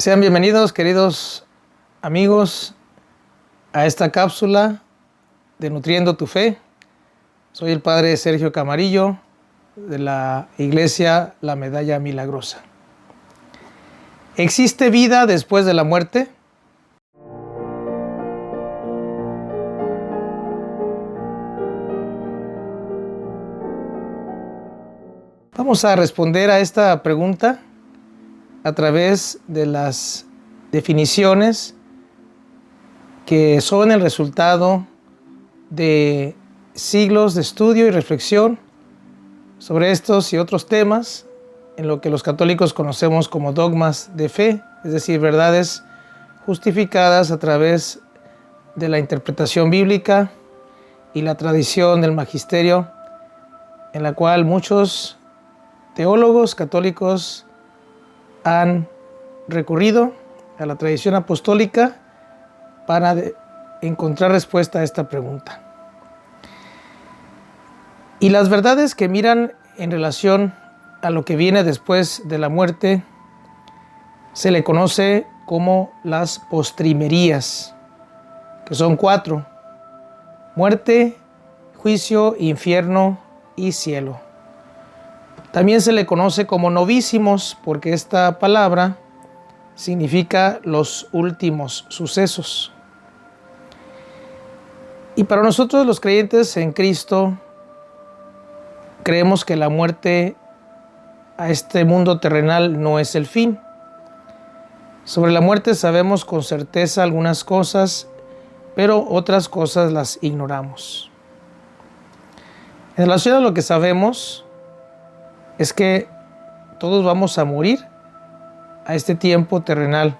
Sean bienvenidos, queridos amigos, a esta cápsula de Nutriendo tu Fe. Soy el Padre Sergio Camarillo de la Iglesia La Medalla Milagrosa. ¿Existe vida después de la muerte? Vamos a responder a esta pregunta a través de las definiciones que son el resultado de siglos de estudio y reflexión sobre estos y otros temas en lo que los católicos conocemos como dogmas de fe, es decir, verdades justificadas a través de la interpretación bíblica y la tradición del magisterio, en la cual muchos teólogos católicos han recurrido a la tradición apostólica para encontrar respuesta a esta pregunta. Y las verdades que miran en relación a lo que viene después de la muerte se le conoce como las postrimerías, que son 4: muerte, juicio, infierno y cielo. También se le conoce como novísimos porque esta palabra significa los últimos sucesos. Y para nosotros los creyentes en Cristo, creemos que la muerte a este mundo terrenal no es el fin. Sobre la muerte sabemos con certeza algunas cosas, pero otras cosas las ignoramos. En relación a lo que sabemos, es que todos vamos a morir a este tiempo terrenal,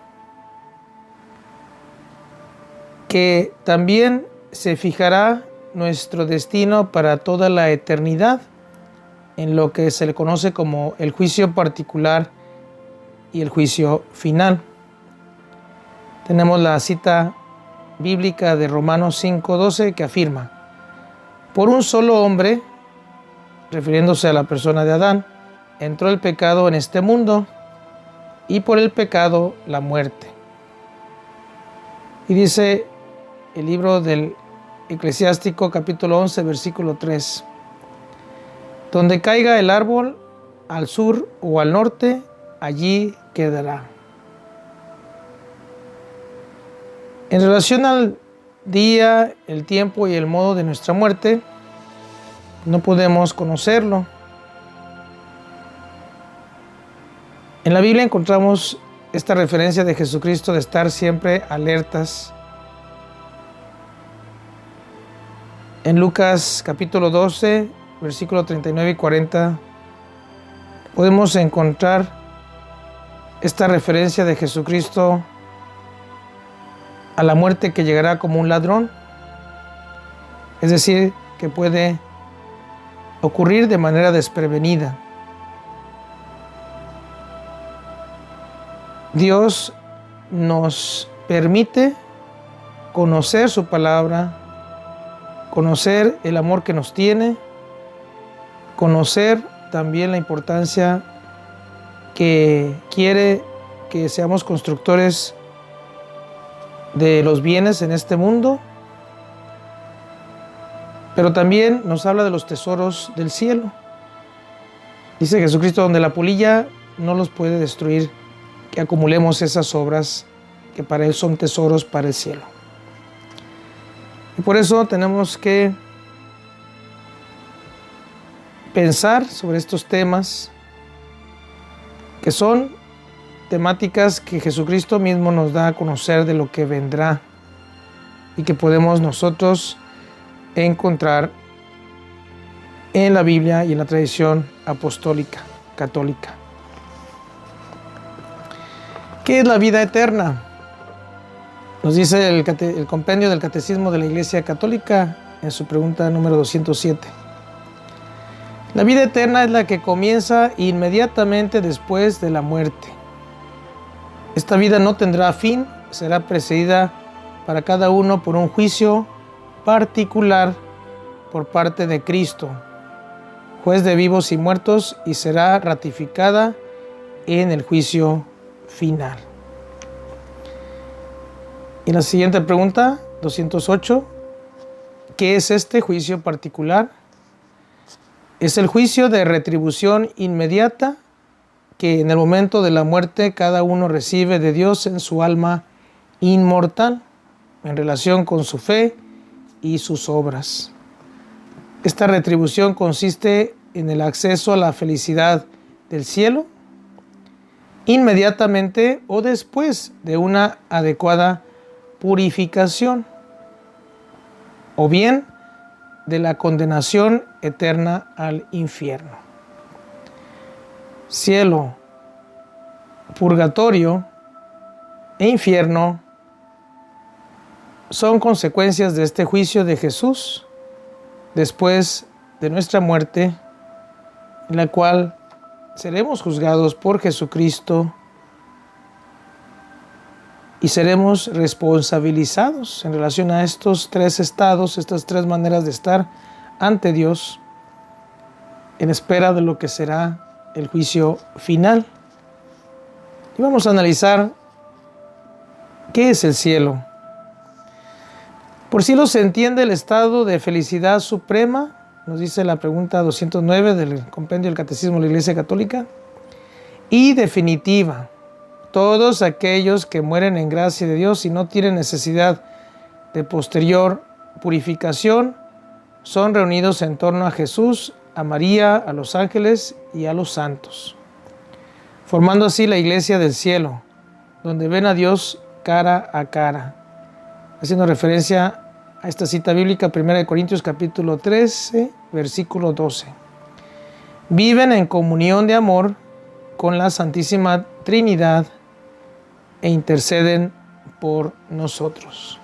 que también se fijará nuestro destino para toda la eternidad en lo que se le conoce como el juicio particular y el juicio final. Tenemos la cita bíblica de Romanos 5:12 que afirma: por un solo hombre, refiriéndose a la persona de Adán, entró el pecado en este mundo y por el pecado la muerte. Y dice el libro del Eclesiástico capítulo 11 versículo 3: donde caiga el árbol al sur o al norte, allí quedará. En relación al día, el tiempo y el modo de nuestra muerte, no podemos conocerlo. En la Biblia encontramos esta referencia de Jesucristo de estar siempre alertas. En Lucas capítulo 12, versículo 39 y 40, podemos encontrar esta referencia de Jesucristo a la muerte que llegará como un ladrón, es decir, que puede ocurrir de manera desprevenida. Dios nos permite conocer su palabra, conocer el amor que nos tiene, conocer también la importancia que quiere que seamos constructores de los bienes en este mundo, pero también nos habla de los tesoros del cielo. Dice Jesucristo, donde la polilla no los puede destruir, que acumulemos esas obras que para Él son tesoros para el cielo. Y por eso tenemos que pensar sobre estos temas, que son temáticas que Jesucristo mismo nos da a conocer de lo que vendrá y que podemos nosotros encontrar en la Biblia y en la tradición apostólica católica. ¿Qué es la vida eterna? Nos dice el compendio del Catecismo de la Iglesia Católica en su pregunta número 207. La vida eterna es la que comienza inmediatamente después de la muerte. Esta vida no tendrá fin, será precedida para cada uno por un juicio particular por parte de Cristo, juez de vivos y muertos, y será ratificada en el juicio final. Y la siguiente pregunta, 208, ¿qué es este juicio particular? Es el juicio de retribución inmediata que en el momento de la muerte cada uno recibe de Dios en su alma inmortal en relación con su fe y sus obras. Esta retribución consiste en el acceso a la felicidad del cielo inmediatamente o después de una adecuada purificación, o bien de la condenación eterna al infierno. Cielo, purgatorio e infierno son consecuencias de este juicio de Jesús después de nuestra muerte, en la cual seremos juzgados por Jesucristo y seremos responsabilizados en relación a estos tres estados, estas tres maneras de estar ante Dios en espera de lo que será el juicio final. Y vamos a analizar qué es el cielo. Por cielo se entiende el estado de felicidad suprema, nos dice la pregunta 209 del compendio del Catecismo de la Iglesia Católica, y definitiva. Todos aquellos que mueren en gracia de Dios y no tienen necesidad de posterior purificación son reunidos en torno a Jesús, a María, a los ángeles y a los santos, formando así la iglesia del cielo, donde ven a Dios cara a cara. Haciendo referencia a esta cita bíblica, 1 Corintios capítulo 13, versículo 12. Viven en comunión de amor con la Santísima Trinidad e interceden por nosotros.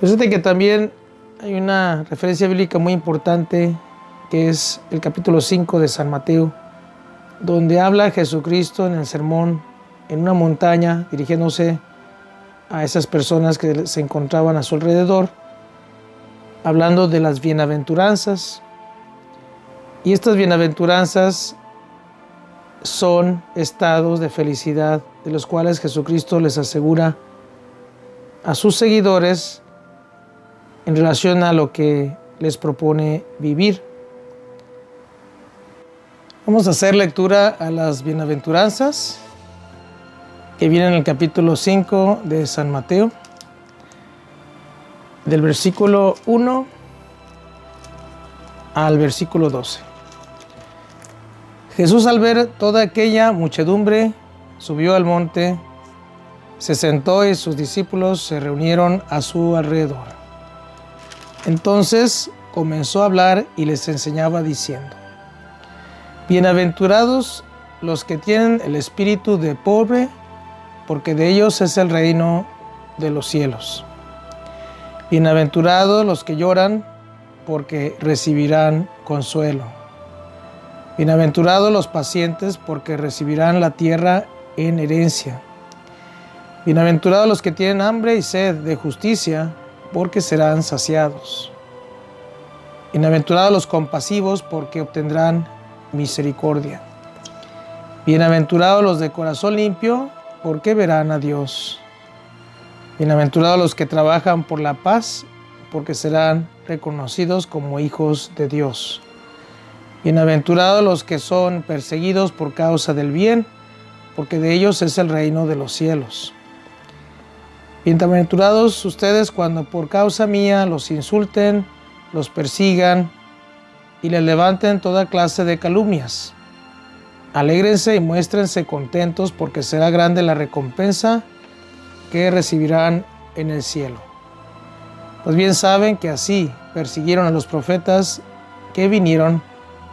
Fíjate que también hay una referencia bíblica muy importante que es el capítulo 5 de San Mateo, donde habla Jesucristo en el sermón en una montaña dirigiéndose a esas personas que se encontraban a su alrededor, hablando de las bienaventuranzas. Y estas bienaventuranzas son estados de felicidad de los cuales Jesucristo les asegura a sus seguidores en relación a lo que les propone vivir. Vamos a hacer lectura a las bienaventuranzas que vienen en el capítulo 5 de San Mateo, del versículo 1 al versículo 12. Jesús, al ver toda aquella muchedumbre, subió al monte, se sentó y sus discípulos se reunieron a su alrededor. Entonces comenzó a hablar y les enseñaba diciendo: Bienaventurados los que tienen el espíritu de pobre, porque de ellos es el reino de los cielos. Bienaventurados los que lloran, porque recibirán consuelo. Bienaventurados los pacientes, porque recibirán la tierra en herencia. Bienaventurados los que tienen hambre y sed de justicia, porque serán saciados. Bienaventurados los compasivos, porque obtendrán misericordia. Bienaventurados los de corazón limpio, porque verán a Dios. Bienaventurados los que trabajan por la paz, porque serán reconocidos como hijos de Dios. Bienaventurados los que son perseguidos por causa del bien, porque de ellos es el reino de los cielos. Bienaventurados ustedes cuando por causa mía los insulten, los persigan y les levanten toda clase de calumnias. Alégrense y muéstrense contentos, porque será grande la recompensa que recibirán en el cielo. Pues bien saben que así persiguieron a los profetas que vinieron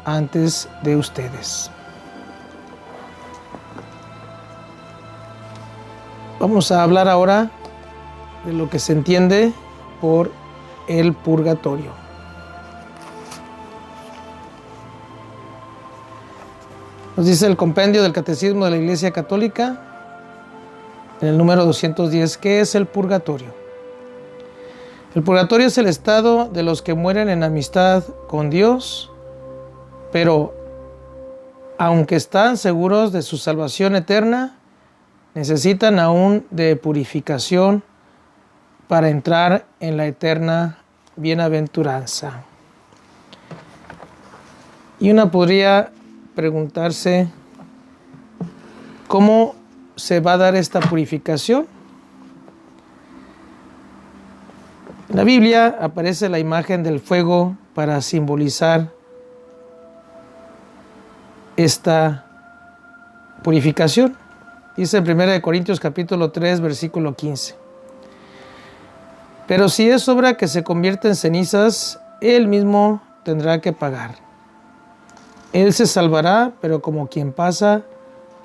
antes de ustedes. Vamos a hablar ahora de lo que se entiende por el purgatorio. Nos dice el compendio del Catecismo de la Iglesia Católica, en el número 210, ¿qué es el purgatorio? El purgatorio es el estado de los que mueren en amistad con Dios, pero aunque están seguros de su salvación eterna, necesitan aún de purificación para entrar en la eterna bienaventuranza. Y una podría preguntarse, ¿cómo se va a dar esta purificación? En la Biblia aparece la imagen del fuego para simbolizar esta purificación. Dice en 1 Corintios capítulo 3, versículo 15. Pero si es obra que se convierte en cenizas, él mismo tendrá que pagar. Él se salvará, pero como quien pasa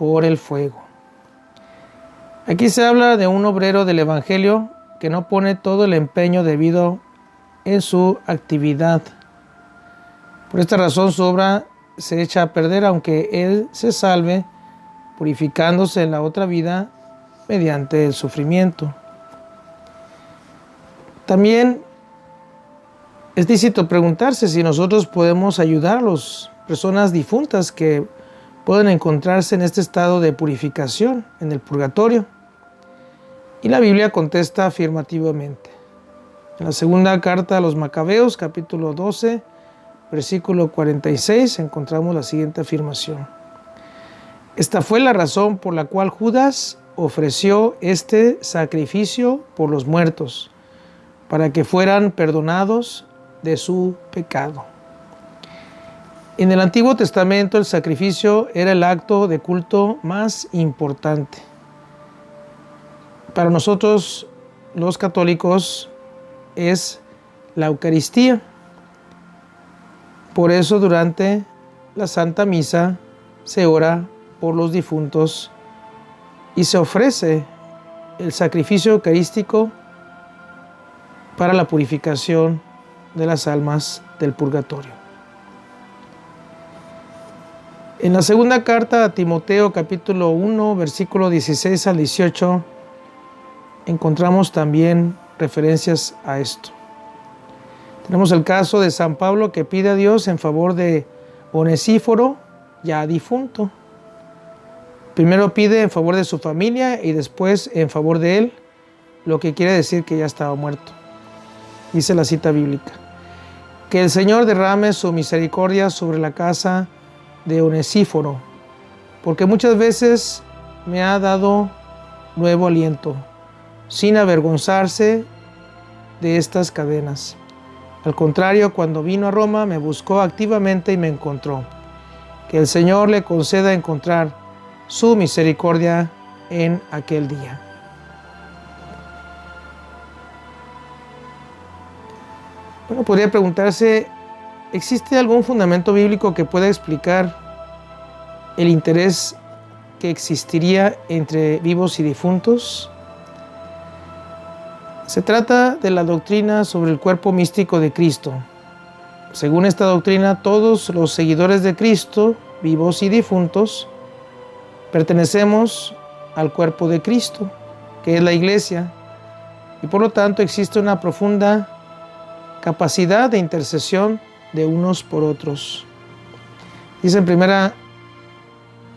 por el fuego. Aquí se habla de un obrero del Evangelio que no pone todo el empeño debido en su actividad. Por esta razón su obra se echa a perder, aunque él se salve, purificándose en la otra vida mediante el sufrimiento. También es lícito preguntarse si nosotros podemos ayudar a las personas difuntas que pueden encontrarse en este estado de purificación en el purgatorio. Y la Biblia contesta afirmativamente. En la segunda carta a los Macabeos, capítulo 12, versículo 46, encontramos la siguiente afirmación. Esta fue la razón por la cual Judas ofreció este sacrificio por los muertos, para que fueran perdonados de su pecado. En el Antiguo Testamento el sacrificio era el acto de culto más importante. Para nosotros los católicos es la Eucaristía. Por eso durante la Santa Misa se ora por los difuntos y se ofrece el sacrificio eucarístico para la purificación de las almas del purgatorio. En la segunda carta a Timoteo, capítulo 1, versículo 16 al 18, encontramos también referencias a esto. Tenemos el caso de San Pablo que pide a Dios en favor de Onesíforo, ya difunto. Primero pide en favor de su familia y después en favor de él, lo que quiere decir que ya estaba muerto. Dice la cita bíblica: que el Señor derrame su misericordia sobre la casa de Onesíforo, porque muchas veces me ha dado nuevo aliento, sin avergonzarse de estas cadenas. Al contrario, cuando vino a Roma me buscó activamente y me encontró. Que el Señor le conceda encontrar su misericordia en aquel día. Bueno, podría preguntarse, ¿existe algún fundamento bíblico que pueda explicar el interés que existiría entre vivos y difuntos? Se trata de la doctrina sobre el cuerpo místico de Cristo. Según esta doctrina, todos los seguidores de Cristo, vivos y difuntos, pertenecemos al cuerpo de Cristo, que es la Iglesia, y por lo tanto existe una profunda capacidad de intercesión de unos por otros. Dice en primera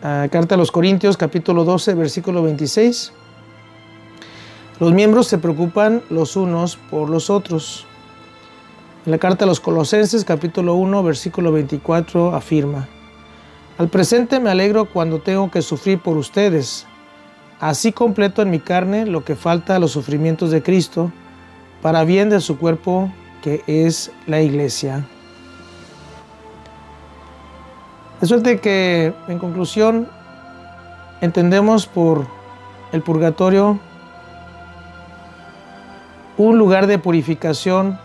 carta a los Corintios, capítulo 12, versículo 26, los miembros se preocupan los unos por los otros. En la carta a los Colosenses, capítulo 1, versículo 24, afirma: al presente me alegro cuando tengo que sufrir por ustedes. Así completo en mi carne lo que falta a los sufrimientos de Cristo, para bien de su cuerpo, que es la Iglesia. De suerte que, en conclusión, entendemos por el purgatorio un lugar de purificación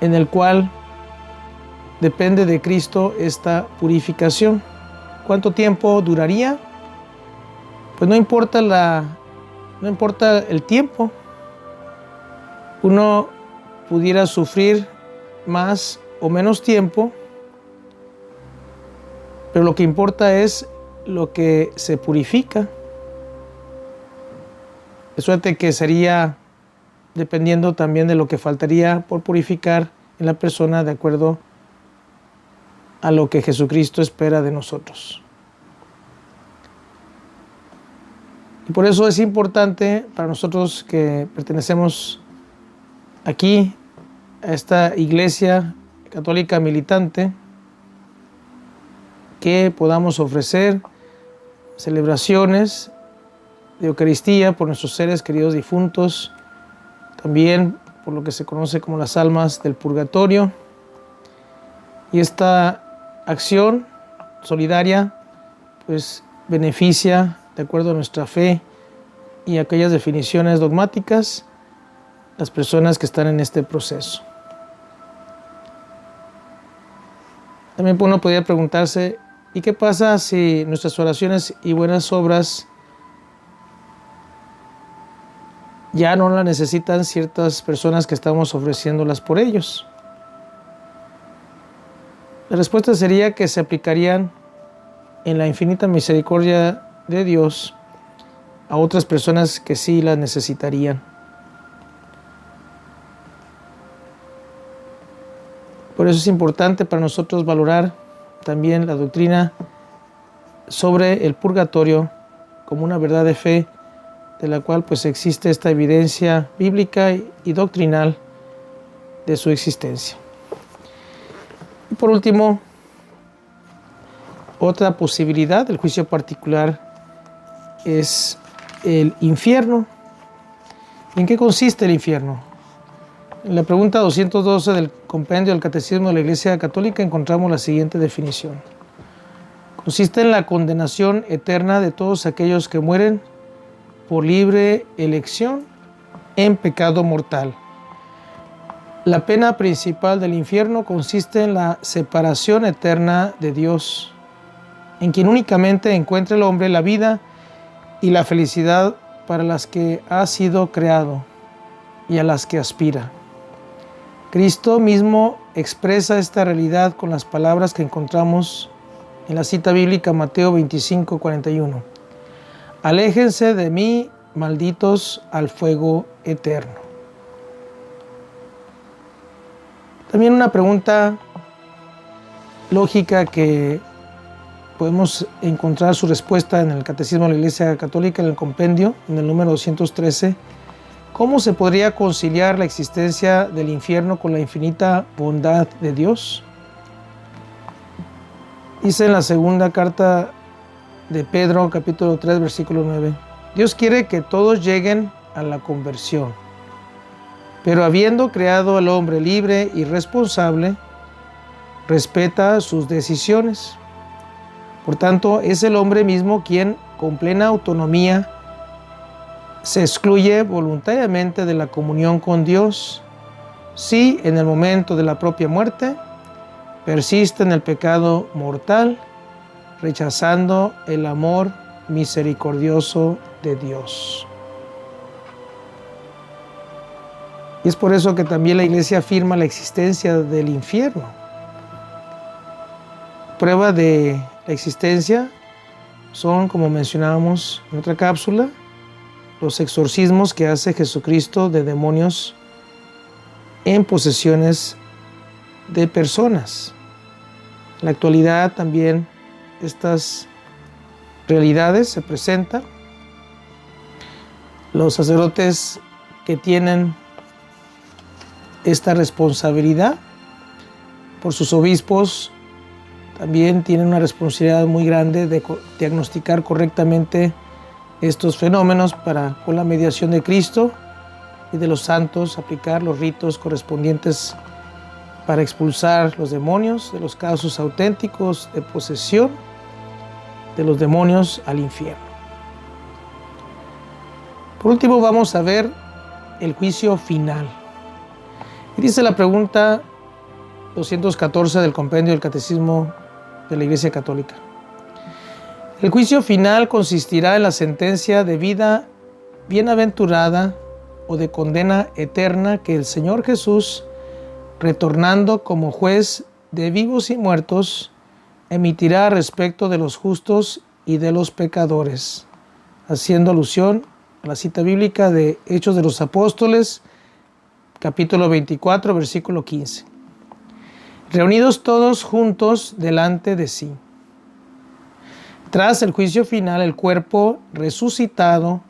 en el cual depende de Cristo esta purificación. ¿Cuánto tiempo duraría? Pues no importa el tiempo. Uno pudiera sufrir más o menos tiempo, pero lo que importa es lo que se purifica. De suerte que sería dependiendo también de lo que faltaría por purificar en la persona de acuerdo a lo que Jesucristo espera de nosotros. Y por eso es importante para nosotros que pertenecemos aquí a esta iglesia católica militante que podamos ofrecer celebraciones de Eucaristía por nuestros seres queridos difuntos, también por lo que se conoce como las almas del purgatorio. Y esta acción solidaria pues beneficia, de acuerdo a nuestra fe y aquellas definiciones dogmáticas, las personas que están en este proceso. También uno podría preguntarse, ¿y qué pasa si nuestras oraciones y buenas obras ya no las necesitan ciertas personas que estamos ofreciéndolas por ellos? La respuesta sería que se aplicarían en la infinita misericordia de Dios a otras personas que sí las necesitarían. Por eso es importante para nosotros valorar también la doctrina sobre el purgatorio como una verdad de fe, de la cual pues existe esta evidencia bíblica y doctrinal de su existencia. Y por último, otra posibilidad del juicio particular es el infierno. ¿En qué consiste el infierno? En la pregunta 212 del compendio del Catecismo de la Iglesia Católica encontramos la siguiente definición. Consiste en la condenación eterna de todos aquellos que mueren por libre elección en pecado mortal. La pena principal del infierno consiste en la separación eterna de Dios, en quien únicamente encuentra el hombre la vida y la felicidad para las que ha sido creado y a las que aspira. Cristo mismo expresa esta realidad con las palabras que encontramos en la cita bíblica Mateo 25:41. Aléjense de mí, malditos, al fuego eterno. También una pregunta lógica que podemos encontrar su respuesta en el Catecismo de la Iglesia Católica, en el compendio, en el número 213. ¿Cómo se podría conciliar la existencia del infierno con la infinita bondad de Dios? Dice en la segunda carta de Pedro, capítulo 3, versículo 9. Dios quiere que todos lleguen a la conversión, pero habiendo creado al hombre libre y responsable, respeta sus decisiones. Por tanto, es el hombre mismo quien, con plena autonomía, se excluye voluntariamente de la comunión con Dios si, en el momento de la propia muerte, persiste en el pecado mortal, rechazando el amor misericordioso de Dios. Y es por eso que también la Iglesia afirma la existencia del infierno. Prueba de la existencia son, como mencionábamos en otra cápsula, los exorcismos que hace Jesucristo de demonios en posesiones de personas. En la actualidad también estas realidades se presentan. Los sacerdotes que tienen esta responsabilidad por sus obispos también tienen una responsabilidad muy grande de diagnosticar correctamente estos fenómenos para, con la mediación de Cristo y de los santos, aplicar los ritos correspondientes para expulsar los demonios de los casos auténticos de posesión de los demonios al infierno. Por último, vamos a ver el juicio final. Y dice la pregunta 214 del compendio del Catecismo de la Iglesia Católica. El juicio final consistirá en la sentencia de vida bienaventurada o de condena eterna que el Señor Jesús, retornando como juez de vivos y muertos, emitirá respecto de los justos y de los pecadores, haciendo alusión a la cita bíblica de Hechos de los Apóstoles, capítulo 24, versículo 15. Reunidos todos juntos delante de sí. tras el juicio final, el cuerpo resucitado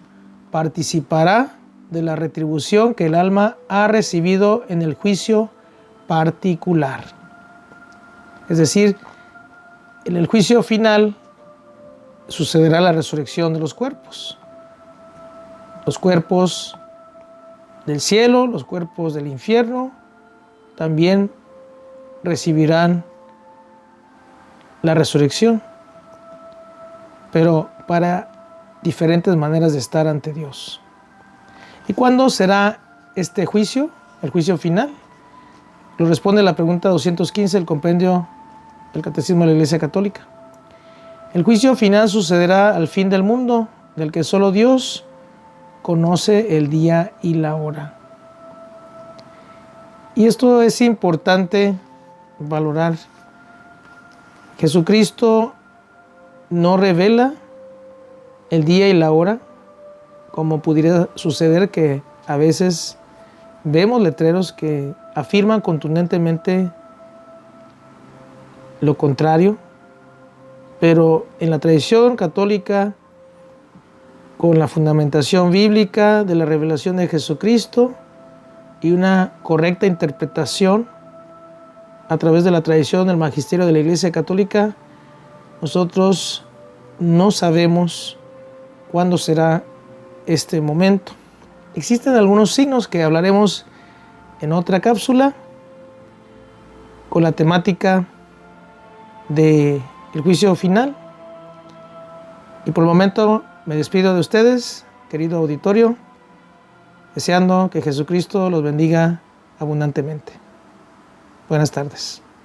participará de la retribución que el alma ha recibido en el juicio particular. Es decir, en el juicio final sucederá la resurrección de los cuerpos. Los cuerpos del cielo, los cuerpos del infierno, también recibirán la resurrección, pero para diferentes maneras de estar ante Dios. ¿Y cuándo será este juicio, el juicio final? Lo responde la pregunta 215 del compendio del Catecismo de la Iglesia Católica. El juicio final sucederá al fin del mundo, del que solo Dios conoce el día y la hora. Y esto es importante valorar. Jesucristo no revela el día y la hora, como pudiera suceder que a veces vemos letreros que afirman contundentemente lo contrario, pero en la tradición católica, con la fundamentación bíblica de la revelación de Jesucristo y una correcta interpretación a través de la tradición del magisterio de la Iglesia Católica, nosotros no sabemos cuándo será este momento. Existen algunos signos que hablaremos en otra cápsula con la temática del juicio final. Y por el momento me despido de ustedes, querido auditorio, deseando que Jesucristo los bendiga abundantemente. Buenas tardes.